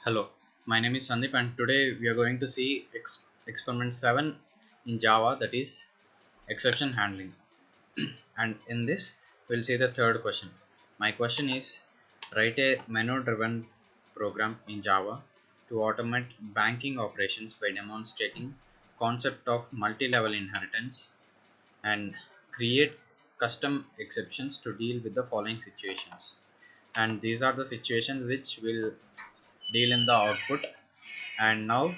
Hello, my name is Sandeep and today we are going to see experiment 7 in Java, that is exception handling. And in this we'll see the third question. My question is, write a menu driven program in Java to automate banking operations by demonstrating concept of multi-level inheritance and create custom exceptions to deal with the following situations. And these are the situations which will deal in the output. And now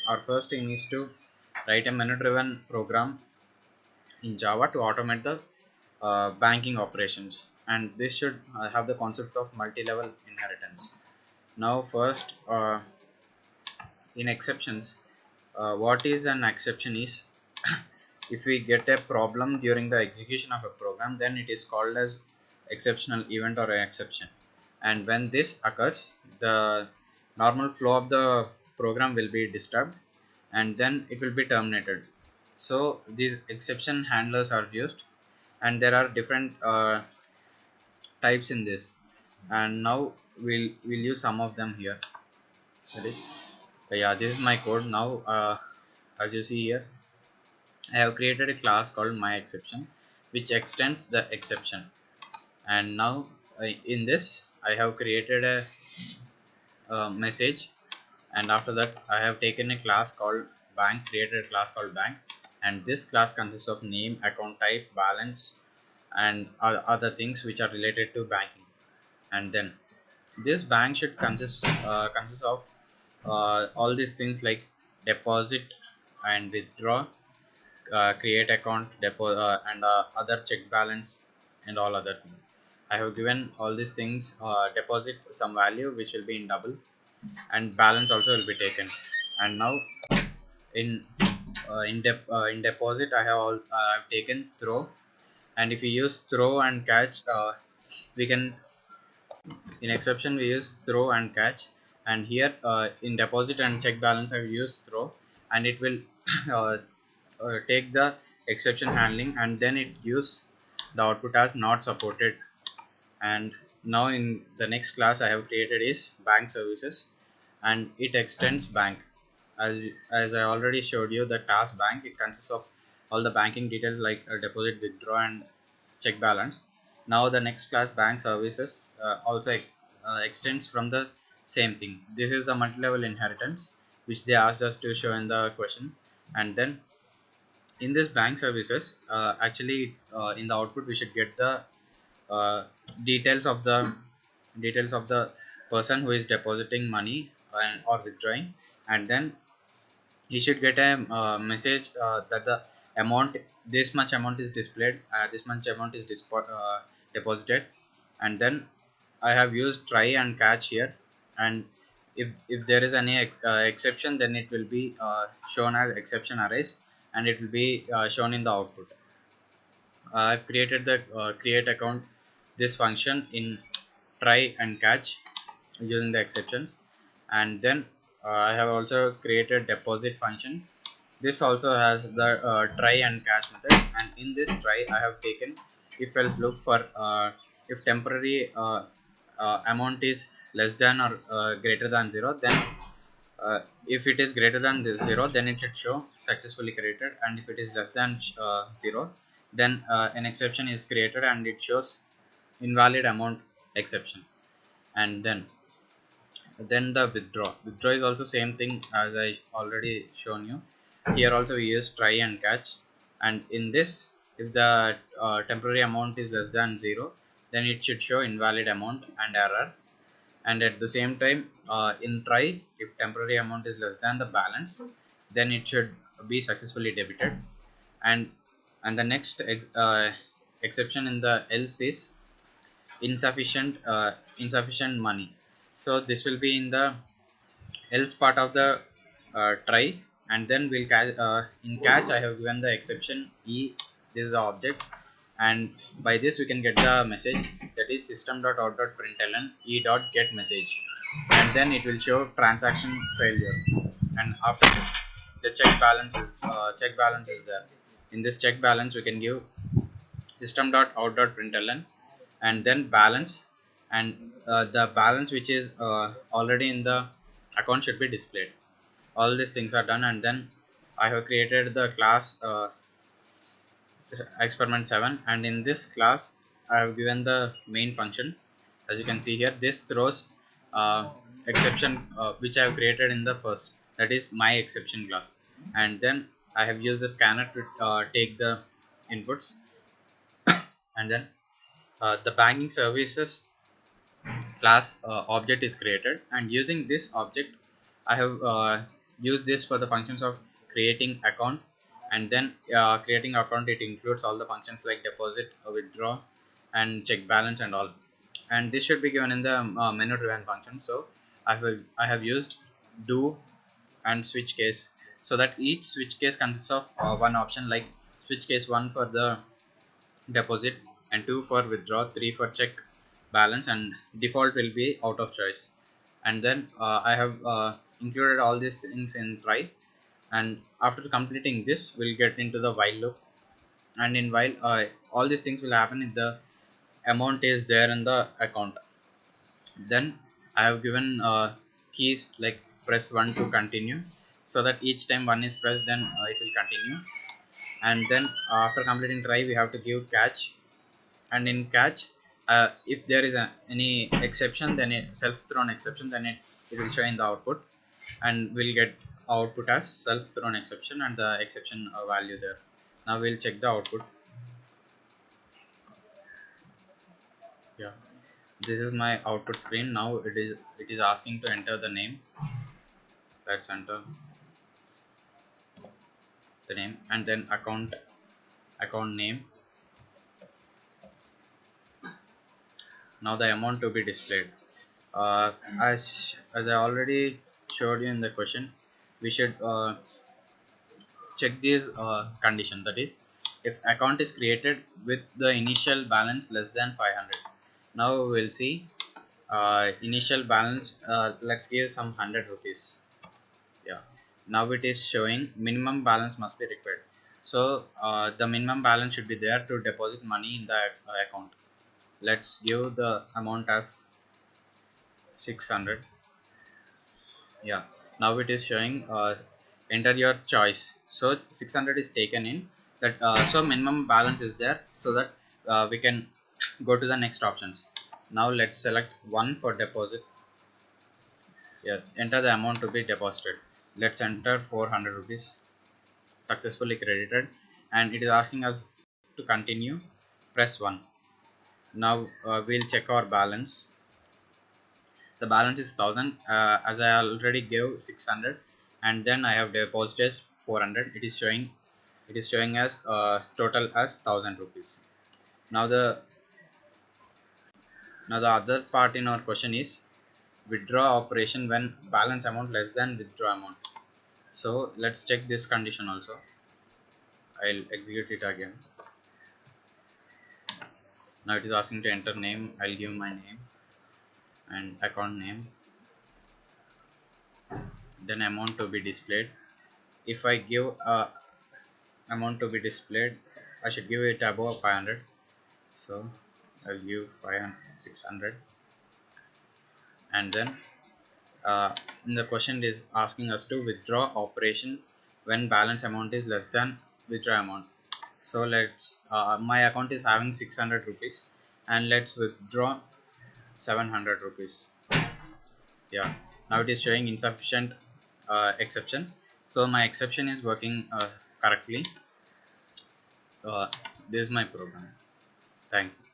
our first thing is to write a menu driven program in Java to automate the banking operations, and this should have the concept of multi-level inheritance. Now first, in exceptions, what is an exception is if we get a problem during the execution of a program, then it is called as exceptional event or an exception. And when this occurs, the normal flow of the program will be disturbed and then it will be terminated. So these exception handlers are used, and there are different types in this, and now we'll use some of them here. That is, yeah, this is my code now. As you see here, I have created a class called myException which extends the exception. And now in this I have created a message, and after that I have taken a class called bank, created a class called bank, and this class consists of name, account type, balance, and other things which are related to banking. And then this bank should consist of all these things like deposit and withdraw, create account, and other check balance, and all other things. I have given all these things, deposit some value which will be in double, and balance also will be taken. And now in in deposit I've taken throw, and if we use throw and catch, we can, in exception we use throw and catch. And here in deposit and check balance I've used throw, and it will uh, take the exception handling, and then it gives the output as not supported. And now in the next class I have created is bank services, and it extends bank. As I already showed you, the task bank, it consists of all the banking details like deposit, withdraw, and check balance. Now the next class bank services also extends from the same thing. This is the multi-level inheritance which they asked us to show in the question. And then in this bank services, actually in the output we should get the uh, details of the person who is depositing money or withdrawing. And then he should get a message that the amount, this much amount is displayed, this much amount is deposited. And then I have used try and catch here, and if there is any exception, then it will be shown as exception arrays, and it will be shown in the output. I've created the create account, this function in try and catch using the exceptions. And then I have also created deposit function. This also has the try and catch methods, and in this try I have taken if else look for if temporary amount is less than or greater than 0, then if it is greater than this 0, then it should show successfully created, and if it is less than 0, then an exception is created and it shows invalid amount exception. And then the withdraw is also same thing as I already shown you. Here also we use try and catch, and in this, if the temporary amount is less than 0, then it should show invalid amount and error. And at the same time, in try, if temporary amount is less than the balance, then it should be successfully debited. And the next exception in the else is insufficient money. So this will be in the else part of the try. And then we'll catch, in catch I have given the exception e, this is the object, and by this we can get the message, that is system.out.println e.get message, and then it will show transaction failure. And after this, the check balance is there. In this check balance we can give system.out.println and then balance. And the balance which is already in the account should be displayed. All these things are done, and then I have created the class experiment 7, and in this class I have given the main function. As you can see here, this throws exception which I have created in the first, that is my exception class, and then I have used the scanner to take the inputs, and then the banking services class object is created, and using this object I have used this for the functions of creating account, and then creating account, it includes all the functions like deposit, withdraw, and check balance and all, and this should be given in the menu driven function. So I have used do and switch case, so that each switch case consists of one option, like switch case 1 for the deposit, and 2 for withdraw, 3 for check balance, and default will be out of choice. And then I have included all these things in try, and after completing this we'll get into the while loop, and in while all these things will happen if the amount is there in the account. Then I have given keys like press 1 to continue, so that each time 1 is pressed, then it will continue. And then after completing try we have to give catch, and in catch if there is any exception, then a self thrown exception, then it will show in the output, and we'll get output as self thrown exception and the exception value there. Now we'll check the output. Yeah, this is my output screen. Now it is asking to enter the name. Let's enter the name, and then account name. Now the amount to be displayed, as I already showed you in the question, we should check these conditions, that is if account is created with the initial balance less than 500. Now we'll see initial balance, let's give some 100 rupees. Yeah, now it is showing minimum balance must be required, so the minimum balance should be there to deposit money in the account. Let's give the amount as 600. Yeah, now it is showing enter your choice, so 600 is taken in that, so minimum balance is there, so that we can go to the next options. Now let's select one for deposit. Yeah, enter the amount to be deposited. Let's enter 400 rupees, successfully credited, and it is asking us to continue. Press 1. Now we'll check our balance. The balance is 1000, as I already gave 600, and then I have deposited 400. It is showing as total as 1000 rupees. Now the other part in our question is withdraw operation when balance amount less than withdraw amount. So let's check this condition also. I'll execute it again. Now it is asking to enter name. I'll give my name and account name, then amount to be displayed. If I give amount to be displayed, I should give it above 500, so I'll give 500, 600, and then in the question it is asking us to withdraw operation when balance amount is less than withdraw amount. So let's my account is having 600 rupees, and let's withdraw 700 rupees. Yeah, now it is showing insufficient exception, so my exception is working correctly. This is my program. Thank you.